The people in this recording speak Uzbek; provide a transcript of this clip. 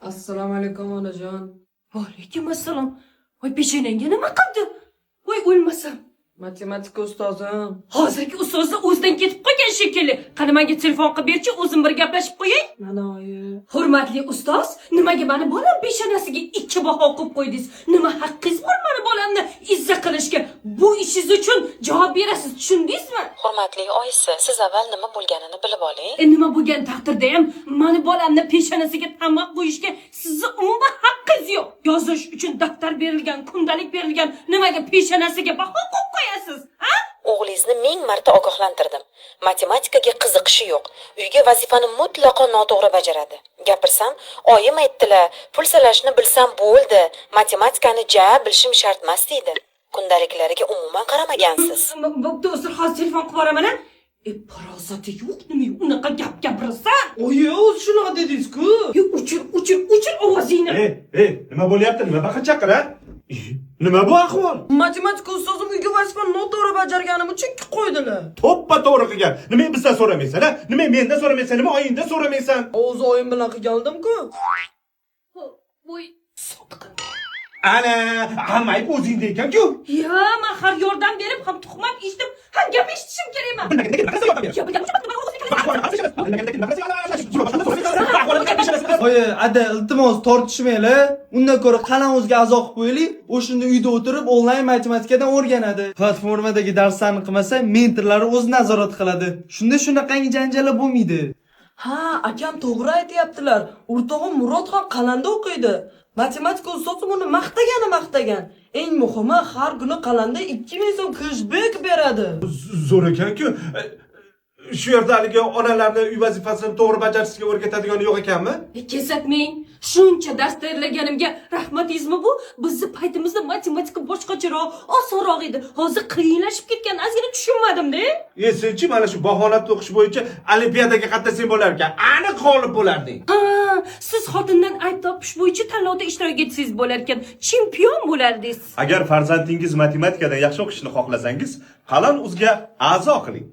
Assalomu alaykum onajon. Va alaykum assalom. Voy peshonangga nima qildi? Voy o'lmasam. Matematika ustozim. Hozirgi ustozi o'zidan ketib qolgan shekilli. Qani menga telefon qilib berchi, o'zim bir gaplashib qo'yay. Mana oyi. Hurmatli ustoz, nimaga meni bolam peshonasiga ikki baho qo'yib qo'ydingiz? Nima haqqingiz bor meni bolamni izza qilishga? Bu ishingiz uchun javob berasiz, tushundingizmi? Hurmatli oyisi, siz avval nima bo'lganini bilib oling. Nima bo'lgan taqdirda ham meni bolamni peshonasiga tamoq qo'yishga sizni umuman haqqingiz yo'q. Yozish uchun daftar berilgan, kundalik berilgan, nimaga peshonasiga baho qo'yib qo'yasiz? Ha? O'g'lingizni ming marta ogohlantirdim. Matematikaga qiziqishi yo'q. Uyga vazifani mutlaqo noto'g'ri bajaradi. Gapirsam, oyim aytdilar, pul sanashni bilsam bo'ldi. Matematikani bilishim shart emas deydi. Kundaliklariga umuman qaramagansiz. Bo'pti, hozir telefon qilib boraman-a. Farosati yo'q, nima unaqa gap gapirasan? Oyi, o'zi shunaqa dedingiz-ku. Uchir ovozingni. Nima bo'lyapti? Nima baqir chaqir, ha? Nima bu ahvol? Matematika ustozim uyga vazifani noto'g'ri bajarganim uchun qo'ydilar. To'ppa to'g'ri qilgan. Nima bizdan so'ramaysan, ha? Nima mendan so'ramaysan, nima oyingdan so'ramaysan? O'zi oyim bilan qilgandim-ku. Voy, sotqin. Ana, hammay o'zingda ekan-ku. Ya, men har yordam berib, ham tuhmat eshitib, ham gap eshitishim kerak emas. Oyi, ada iltimos tortishmaylar. Undan ko'ra qalamimizga azoq qo'yaylik. O'shunda uyda o'tirib onlayn matematikadan o'rganadi. Platformadagi darslarni qilmasa, mentorlari o'zi nazorat qiladi. Shunda shunaqangi janjallar bo'lmaydi. Ha, akam to'g'ri aytayaptilar. O'rtog'im Murod ham qalanda o'qiydi. Matematika ustozim uni maqtagan. Eng muhimi, har kuni qalanda 2000 so'm cashback beradi. Zo'r ekan-ku. Shu yerda haligi onalarni uy vazifasini to'g'ri bajarishga o'rgatadigani yo'q ekanmi? Kesatmang. Shuncha dars tayyorlaganimga rahmatingizmi bu? Bizni paytimizda matematika boshqacharoq, osonroq edi. Hozir qiyinlashib ketgan, ozgina tushunmadim-da. Senchi mana shu bahonatni o'qish bo'yicha olimpiadaga qatnasang bo'lar ekan. Aniq g'olib bo'larding. Siz xotindan ayb topish bo'yicha tanlovda ishtirok etsangiz bo'lar ekan, chempion bo'lardingiz. Agar farzandingiz matematikadan yaxshi o'qishni xohlasangiz, Qalin Uzga a'zo qiling.